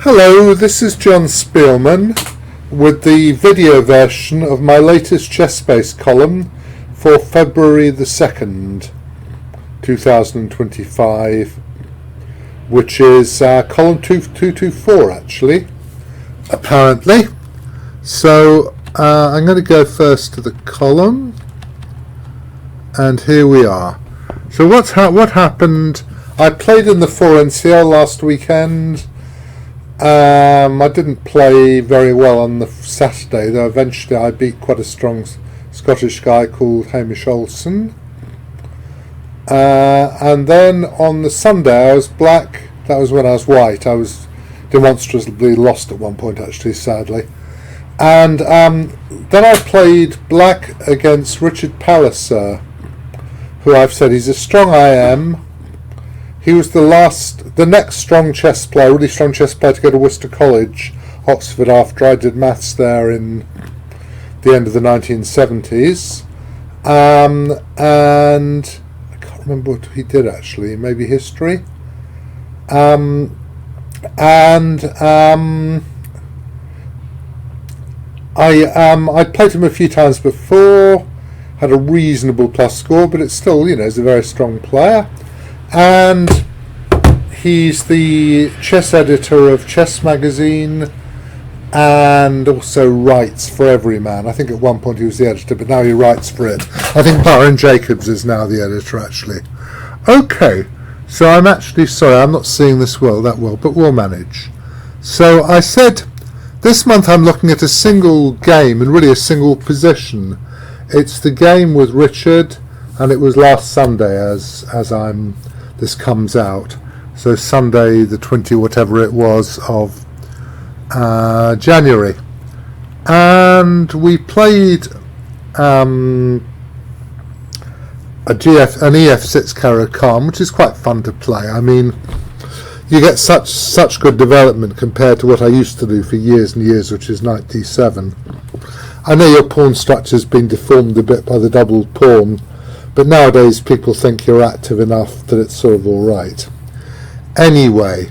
Hello, this is Jon Speelman with the video version of my latest chess space column for February the 2nd, 2025, which is column 224 actually, apparently. So I'm going to go first to the column, and here we are. So what happened? I played in the 4 NCL last weekend. I didn't play very well on the Saturday, though eventually I beat quite a strong Scottish guy called Hamish Olsen. And then on the Sunday I was black. That was when I was white. I was demonstrably lost at one point, actually, sadly. And then I played black against Richard Palliser, who I've said he's a strong IM. He was the next strong chess player, really strong chess player to go to Worcester College, Oxford, after I did maths there in the end of the 1970s. And I can't remember what he did actually, maybe history. I played him a few times before, had a reasonable plus score, but it's still, he's a very strong player. And he's the chess editor of Chess Magazine and also writes for Everyman. I think at one point he was the editor, but now he writes for it. I think Byron Jacobs is now the editor, actually. Okay, so I'm actually sorry, I'm not seeing this that well, but we'll manage. So I said this month I'm looking at a single game and really a single position. It's the game with Richard, and it was last Sunday as this comes out. So Sunday the 20 whatever it was of January. And we played an EF6 Caro-Kann, which is quite fun to play. I mean, you get such good development compared to what I used to do for years and years, which is knight d7. I know your pawn structure's been deformed a bit by the double pawn, but nowadays people think you're active enough that it's sort of all right. Anyway,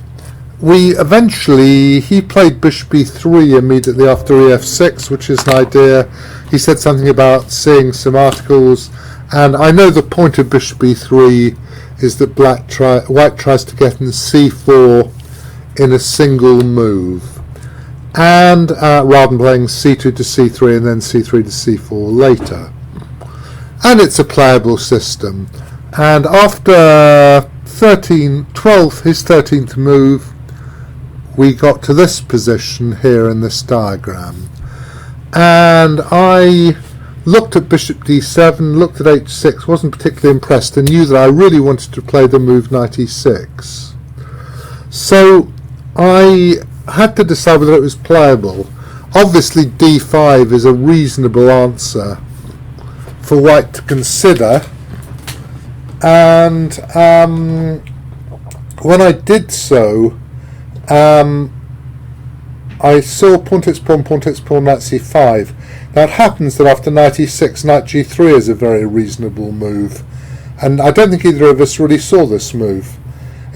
he played bishop e3 immediately after ef6, which is an idea. He said something about seeing some articles, and I know the point of bishop e3 is that white tries to get in c4 in a single move, and rather than playing c2 to c3 and then c3 to c4 later. And it's a playable system. And after his 13th move, we got to this position here in this diagram. And I looked at bishop d7, looked at h6, wasn't particularly impressed, and knew that I really wanted to play the move knight e6. So I had to decide whether it was playable. Obviously d5 is a reasonable answer for white to consider, and when I did so, I saw pawn takes pawn, knight c5. Now it happens that after knight e6, knight g3 is a very reasonable move, and I don't think either of us really saw this move.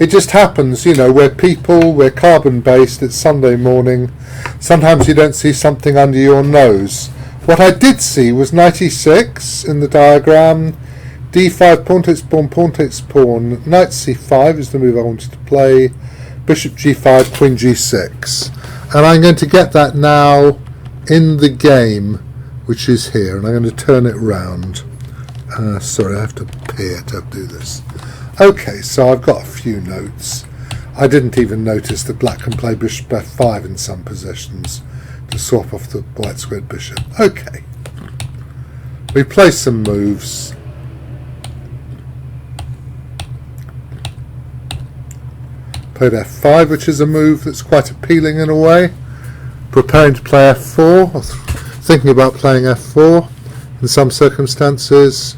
It just happens, we're carbon based, it's Sunday morning, sometimes you don't see something under your nose. What I did see was knight e6 in the diagram, d5, pawn takes pawn, knight c5 is the move I wanted to play, bishop g5, queen g6. And I'm going to get that now in the game, which is here, and I'm going to turn it round. Sorry, I have to appear to do this. Okay, so I've got a few notes. I didn't even notice that black can play bishop f5 in some positions to swap off the white squared bishop. Okay, we play some moves. Played f5, which is a move that's quite appealing in a way. Preparing to play f4, or thinking about playing f4 in some circumstances.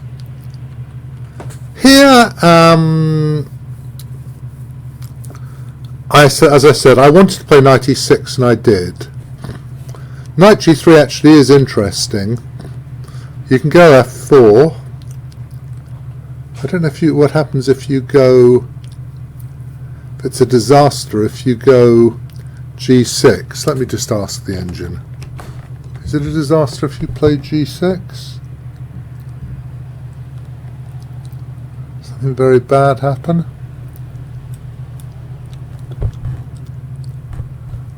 Here, as I said, I wanted to play knight e6, and I did. Knight g3 actually is interesting. You can go f4. I don't know what happens if you go. It's a disaster if you go G6. Let me just ask the engine. Is it a disaster if you play G6? Something very bad happen?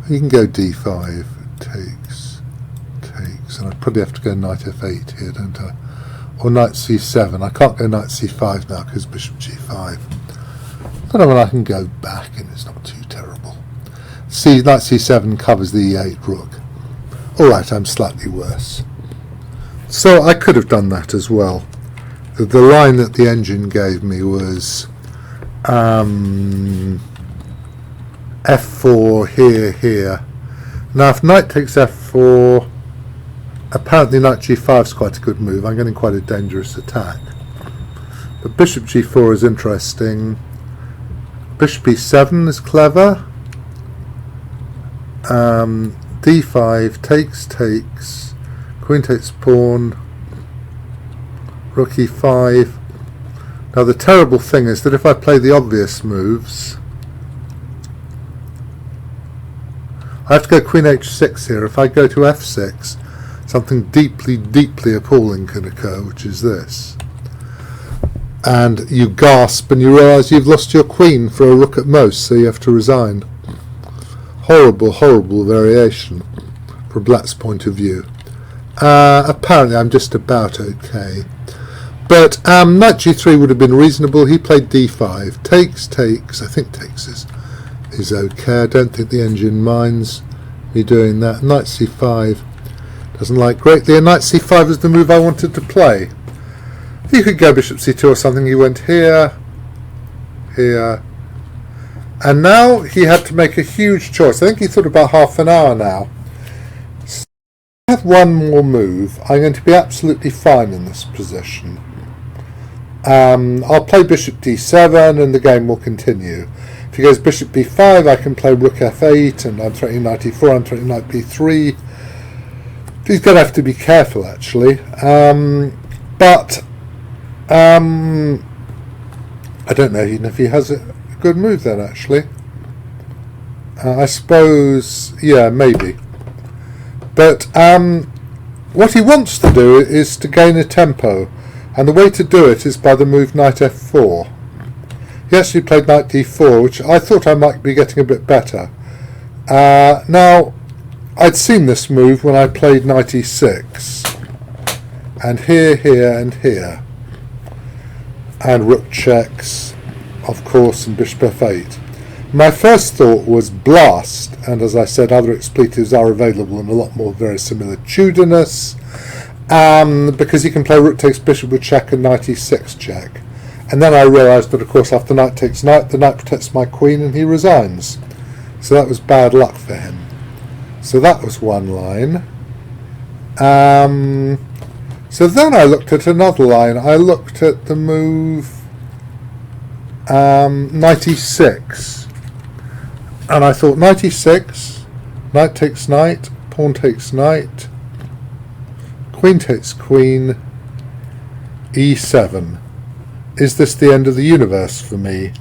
You can go D5. Takes, and I probably have to go knight F8 here, don't I? Or knight C7. I can't go knight C5 now because bishop G5. But I mean, I can go back and it's not too terrible. Knight C7 covers the E8 rook. Alright, I'm slightly worse. So I could have done that as well. The line that the engine gave me was F4 here. Now if knight takes F4, apparently knight G5 is quite a good move. I'm getting quite a dangerous attack. But bishop G4 is interesting. Bishop E7 is clever. D5 takes. Queen takes pawn. Rook E5. Now the terrible thing is that if I play the obvious moves, I have to go Queen H6 here. If I go to F6, something deeply, deeply appalling can occur, which is this. And you gasp and you realise you've lost your queen for a rook at most, so you have to resign. Horrible, horrible variation from Black's point of view. Apparently I'm just about okay. But knight G3 would have been reasonable. He played D5. Takes. I think takes is okay. I don't think the engine minds me doing that. Knight C5 doesn't like greatly. And knight C5 is the move I wanted to play. You could go bishop C2 or something. He went here. And now he had to make a huge choice. I think he thought about half an hour now. So I have one more move. I'm going to be absolutely fine in this position. I'll play bishop D7 and the game will continue. If he goes bishop B5, I can play rook F8 and I'm threatening knight E4, I'm threatening knight B3. He's going to have to be careful actually. But I don't know even if he has a good move then actually. I suppose, yeah, maybe. But what he wants to do is to gain a tempo, and the way to do it is by the move knight F4. He actually played knight D4, which I thought I might be getting a bit better. Now, I'd seen this move when I played knight E6, and here, and here. And rook checks, of course, and bishop F8. My first thought was blast, and as I said, other expletives are available and a lot more verisimilitudinous, because you can play rook takes bishop with check and knight E6 check. And then I realised that, of course, after knight takes knight, the knight protects my queen and he resigns. So that was bad luck for him. So that was one line. So then I looked at another line. I looked at the move knight E6. And I thought knight E6, knight takes knight, pawn takes knight, queen takes queen, E7. Is this the end of the universe for me?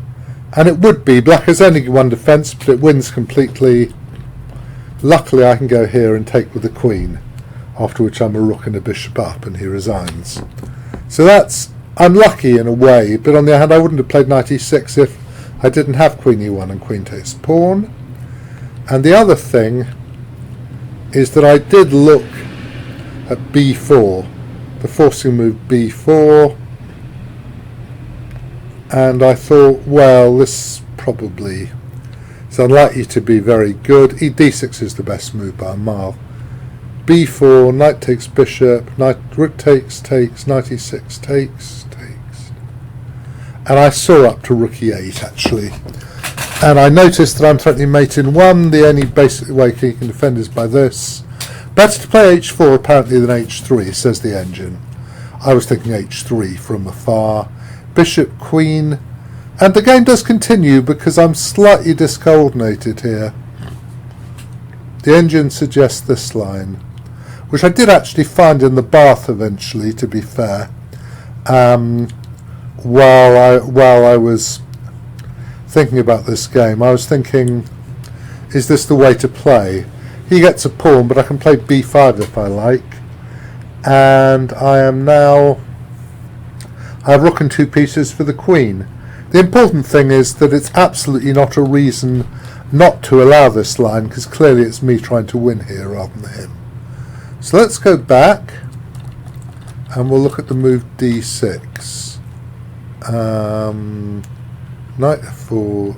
And it would be. Black has only one defence, but it wins completely. Luckily I can go here and take with the queen, after which I'm a rook and a bishop up, and he resigns. So that's unlucky in a way, but on the other hand I wouldn't have played knight E6 if I didn't have queen E1 and queen takes pawn. And the other thing is that I did look at B4, the forcing move B4, and I thought, well, this probably is unlikely to be very good. D6 is the best move by a mile. B4, knight takes bishop, knight rook takes, knight E6 takes. And I saw up to rook E8 actually. And I noticed that I'm threatening mate in 1. The only basic way he can defend is by this. Better to play H4 apparently than H3, says the engine. I was thinking H3 from afar. Bishop, queen. And the game does continue because I'm slightly discoordinated here. The engine suggests this line, which I did actually find in the bath eventually, to be fair. While I was thinking about this game, I was thinking, is this the way to play? He gets a pawn, but I can play b5 if I like. And I have rook and 2 pieces for the queen. The important thing is that it's absolutely not a reason not to allow this line, because clearly it's me trying to win here rather than him. So let's go back and we'll look at the move d6. Knight f4.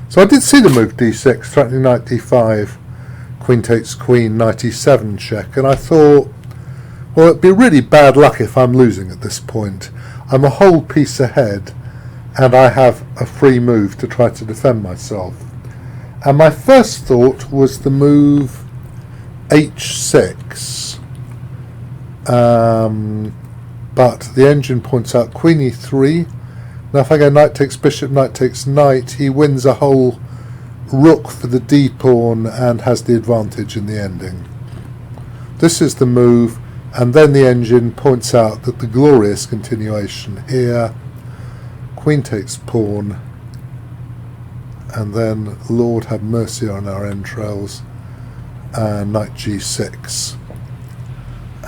So I did see the move d6, threatening knight d5, queen takes queen, knight e7 check, and I thought, well, it'd be really bad luck if I'm losing at this point. I'm a whole piece ahead and I have a free move to try to defend myself. And my first thought was the move h6, but the engine points out queen e3. Now if I go knight takes bishop, knight takes knight, he wins a whole rook for the d pawn and has the advantage in the ending. This is the move, and then the engine points out that the glorious continuation here, queen takes pawn, and then Lord have mercy on our entrails, and knight g6.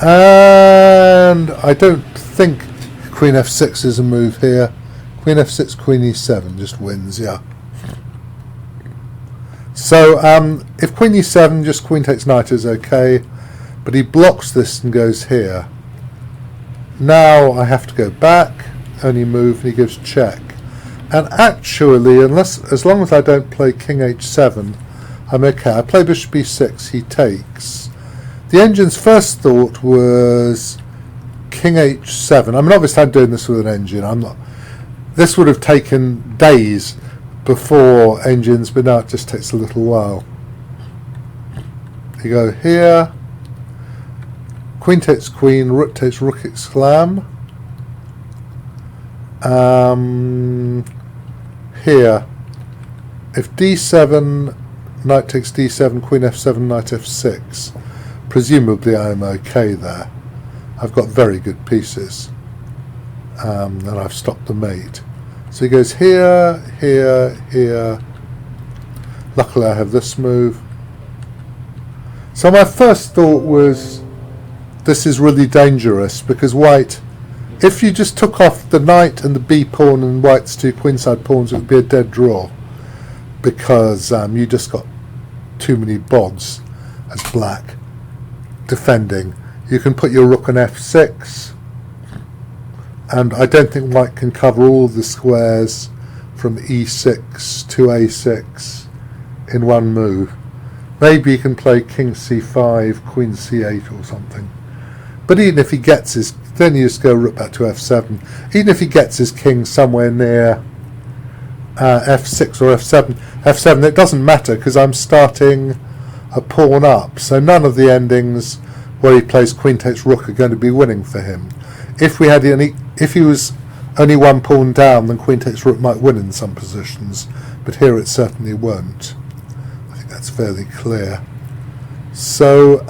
And I don't think queen f6 is a move here. Queen f6, queen e7 just wins, yeah. So if queen e7, just queen takes knight is okay, but he blocks this and goes here. Now I have to go back, only move, and he gives check. And actually, as long as I don't play king h7, I'm okay. I play bishop b6, he takes. The engine's first thought was king h7. I mean, obviously I'm doing this with an engine. I'm not. This would have taken days before engines, but now it just takes a little while. You go here, queen takes queen, rook takes rook exclam. Here, if d7, knight takes d7, queen f7, knight f6, presumably I'm okay there. I've got very good pieces, and I've stopped the mate. So he goes here, here, here. Luckily I have this move. So my first thought was, this is really dangerous, because white, if you just took off the knight and the b pawn and white's 2 queenside pawns, it would be a dead draw, because you just got too many bods as black defending. You can put your rook on f6, and I don't think white can cover all the squares from e6 to a6 in one move. Maybe he can play king c5, queen c8 or something. But even if he gets his, then you just go rook back to f7. Even if he gets his king somewhere near f6 or f7, it doesn't matter, because I'm starting a pawn up. So none of the endings where he plays queen takes rook are going to be winning for him. If he was only one pawn down, then queen takes rook might win in some positions, but here it certainly won't. I think that's fairly clear. So,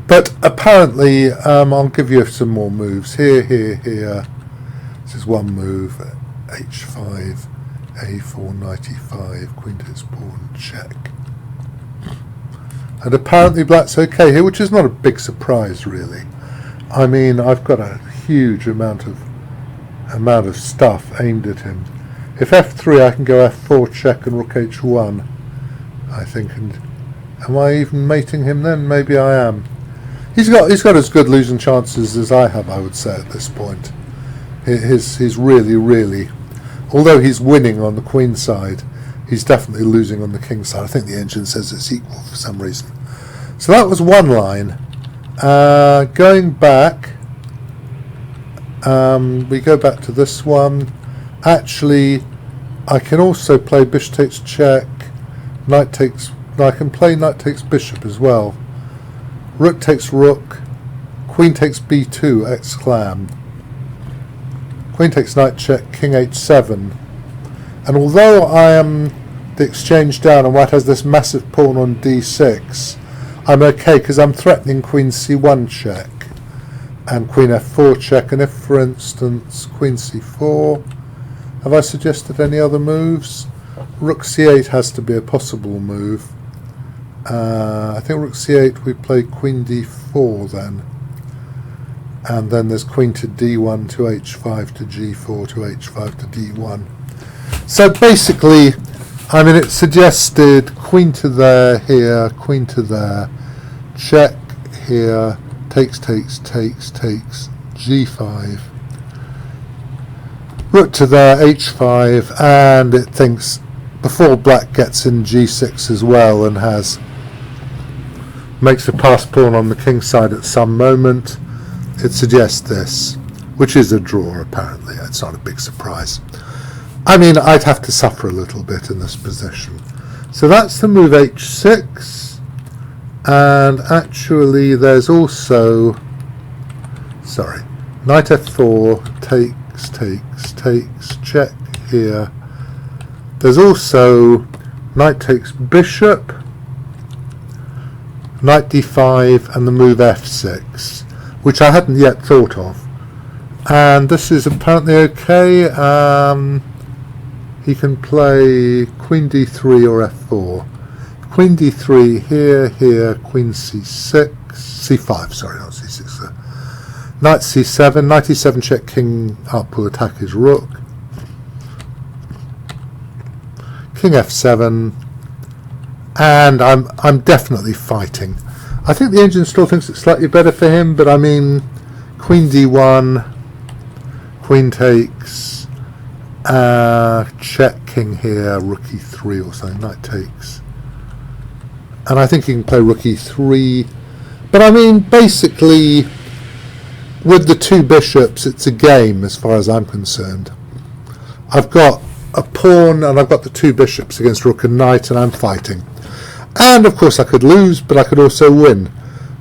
but apparently, I'll give you some more moves. Here. This is one move. h5, a4, knight e5, queen takes pawn, check. And apparently black's okay here, which is not a big surprise really. I mean, I've got a huge amount of stuff aimed at him. If f3, I can go f4 check and rook h1, I think. And am I even mating him then? Maybe I am. He's got as good losing chances as I have, I would say, at this point. He's really, although he's winning on the queen side, he's definitely losing on the king side. I think the engine says it's equal for some reason. So that was one line. Going back, we go back to this one. Actually, I can also play bishop takes check, knight takes. I can play knight takes bishop as well. Rook takes rook, queen takes b2 exclam. Queen takes knight check, king h7. And although I am the exchange down and white has this massive pawn on d6, I'm okay because I'm threatening queen c1 check and queen f4 check. And if, for instance, queen c4, Have I suggested any other moves? Rook c8 has to be a possible move. I think rook c8 we play queen d4 then. And then there's queen to d1 to h5 to g4 to h5 to d1. So basically, I mean, it suggested queen to there, here, queen to there, check here, takes, g5, rook to there, h5, and it thinks before black gets in g6 as well and makes a pass pawn on the king side at some moment. It suggests this, which is a draw apparently. It's not a big surprise. I mean, I'd have to suffer a little bit in this position. So that's the move h6, and actually there's also, sorry, knight f4, takes, check here. There's also knight takes bishop, knight d5, and the move f6, which I hadn't yet thought of. And this is apparently okay. He can play queen d3 or f4. Queen d3 here, queen c6, c5, sorry, not c6. Knight c7, knight e7 check, king up will attack his rook. King f7, and I'm definitely fighting. I think the engine still thinks it's slightly better for him, but I mean, queen d1, queen takes, check king here, rook e3 or something, knight takes. And I think he can play rook e3. But I mean, basically, with the two bishops, it's a game as far as I'm concerned. I've got a pawn and I've got the two bishops against rook and knight, and I'm fighting. And of course I could lose, but I could also win.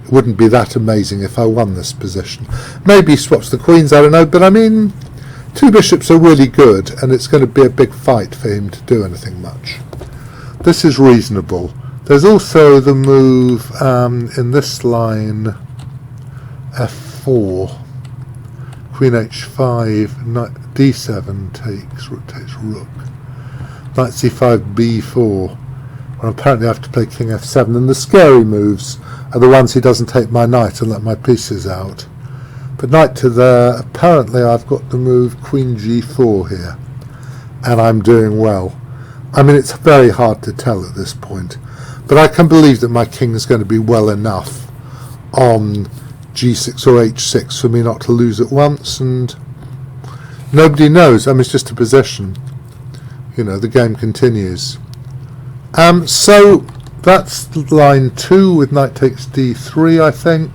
It wouldn't be that amazing if I won this position. Maybe he swaps the queens, I don't know, but I mean, two bishops are really good, and it's going to be a big fight for him to do anything much. This is reasonable. There's also the move in this line, f4, queen h5, knight d7 takes rook, knight c5, b4. Well, apparently I have to play king f7, and the scary moves are the ones he doesn't take my knight and let my pieces out. But knight to there, apparently I've got the move queen g4 here, and I'm doing well. I mean, it's very hard to tell at this point, but I can believe that my king is going to be well enough on g6 or h6 for me not to lose at once, and nobody knows. I mean, it's just a position. You know, the game continues. So that's line 2 with knight takes d3, I think.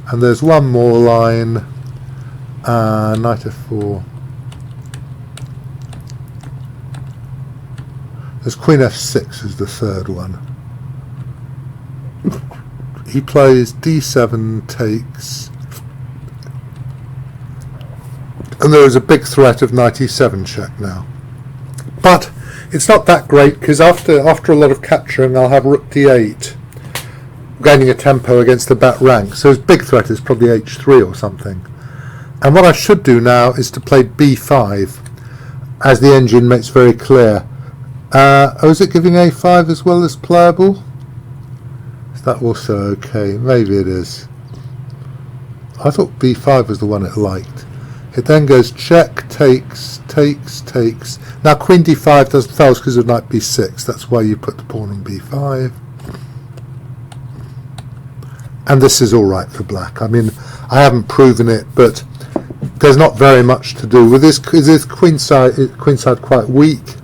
And there's one more line, knight f4. There's queen f6 is the third one. He plays d7 takes. And there is a big threat of knight e7 check now. But it's not that great, because after a lot of capturing I'll have rook d8, gaining a tempo against the back rank. So his big threat is probably h3 or something. And what I should do now is to play b5, as the engine makes very clear. Oh, is it giving a5 as well as playable? Is that also okay? Maybe it is. I thought b5 was the one it liked. It then goes check, takes. Now queen d5 fails because of knight b6. That's why you put the pawn on b5. And this is all right for black. I mean, I haven't proven it, but there's not very much to do with this. His queen side quite weak,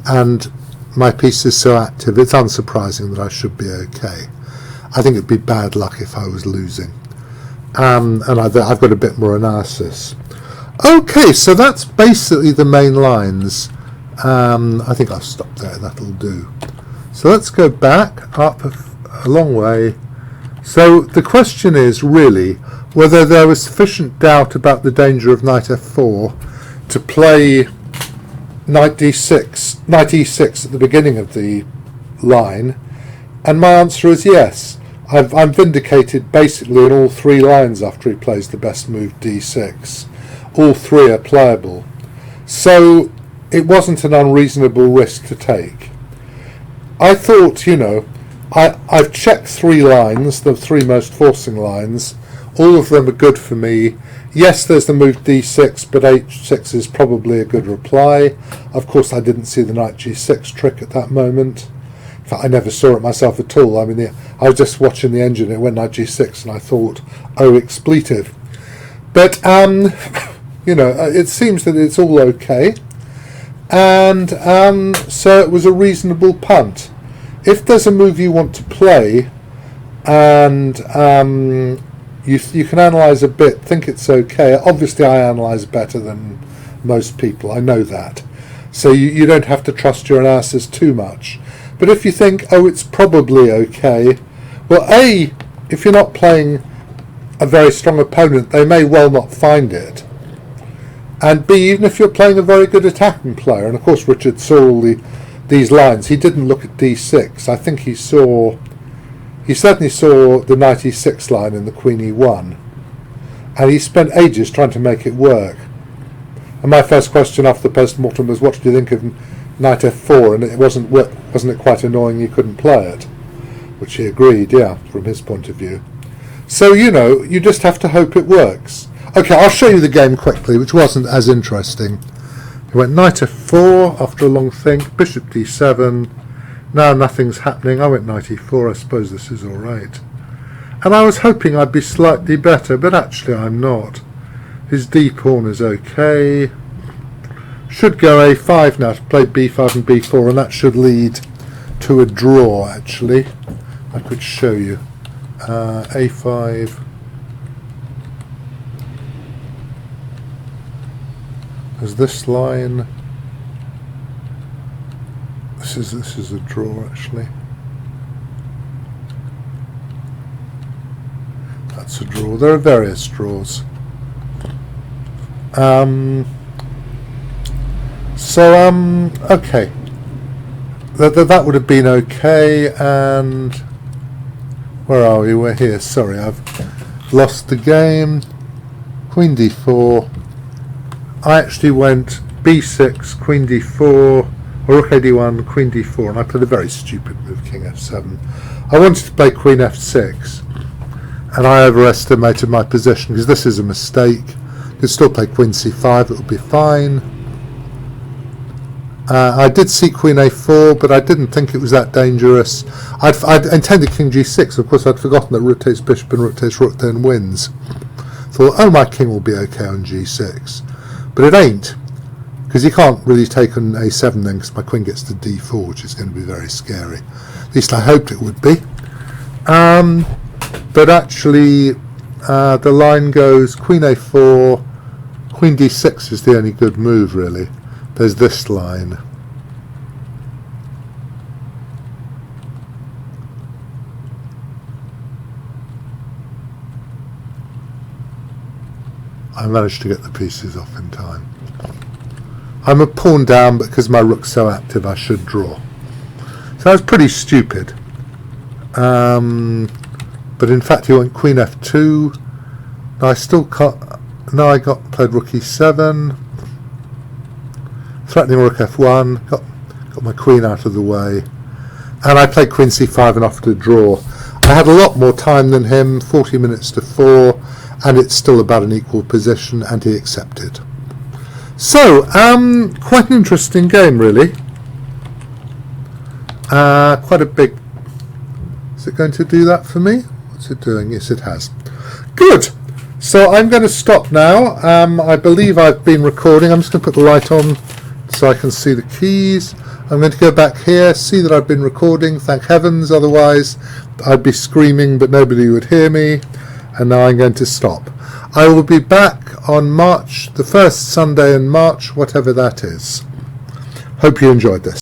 and my piece is so active. It's unsurprising that I should be okay. I think it'd be bad luck if I was losing. And I've got a bit more analysis. Okay, so that's basically the main lines. I think I'll stop there, that'll do. So let's go back up a long way. So the question is really whether there was sufficient doubt about the danger of knight f4 to play knight d6, knight e6 at the beginning of the line, and my answer is yes. I'm vindicated basically in all three lines after he plays the best move d6. All three are playable. So it wasn't an unreasonable risk to take. I thought, I've checked 3 lines, the 3 most forcing lines. All of them are good for me. Yes, there's the move d6, but h6 is probably a good reply. Of course, I didn't see the knight g6 trick at that moment. In fact, I never saw it myself at all. I mean, I was just watching the engine. It went knight g6, and I thought, oh, expletive. But, it seems that it's all okay. And so it was a reasonable punt. If there's a move you want to play, and you can analyse a bit, think it's okay. Obviously, I analyse better than most people. I know that. So you don't have to trust your analysis too much. But if you think, oh, it's probably okay, well, A, if you're not playing a very strong opponent, they may well not find it. And B, even if you're playing a very good attacking player, and of course Richard saw all these lines, he didn't look at d6. I think he certainly saw the knight e6 line and the queen e1. And he spent ages trying to make it work. And my first question after the post-mortem was, what do you think of knight f4? And it wasn't it quite annoying you couldn't play it? Which he agreed, yeah, from his point of view. So, you just have to hope it works. Okay, I'll show you the game quickly, which wasn't as interesting. He went knight f4 after a long think, bishop d7. Now nothing's happening. I went knight e4. I suppose this is all right. And I was hoping I'd be slightly better, but actually I'm not. His d pawn is okay. Should go a5 now to play b5 and b4, and that should lead to a draw, actually. I could show you. A5. There's this line. This is a draw, actually. That's a draw. There are various draws. Okay. That would have been okay, and where are we? We're here. Sorry, I've lost the game. Queen d4. I actually went b6, queen d4, or rook ad1, queen d4, and I played a very stupid move, king f7. I wanted to play queen f6, and I overestimated my position, because this is a mistake. You could still play queen c5, it would be fine. I did see queen a4, but I didn't think it was that dangerous. I'd intended king g6. Of course, I'd forgotten that rotates bishop and rotates rook then wins. Thought, oh, my king will be okay on g6. But it ain't, because you can't really take on a7 then, because my queen gets to d4, which is going to be very scary. At least I hoped it would be. But actually, the line goes queen a4, queen d6 is the only good move, really. There's this line. I managed to get the pieces off in time. I'm a pawn down, but because my rook's so active, I should draw. So that was pretty stupid. But in fact, he went queen f2. Now I still can't. Now I played rook e7. Threatening rook f1, got my queen out of the way, and I played queen c5 and offered a draw. I had a lot more time than him, 40 minutes to 4, and it's still about an equal position, and he accepted. So, quite an interesting game, really. Quite a big... Is it going to do that for me? What's it doing? Yes, it has. Good! So I'm going to stop now. I believe I've been recording. I'm just going to put the light on so I can see the keys. I'm going to go back here, see that I've been recording, thank heavens, otherwise I'd be screaming but nobody would hear me, and now I'm going to stop. I will be back on March, the first Sunday in March, whatever that is. Hope you enjoyed this.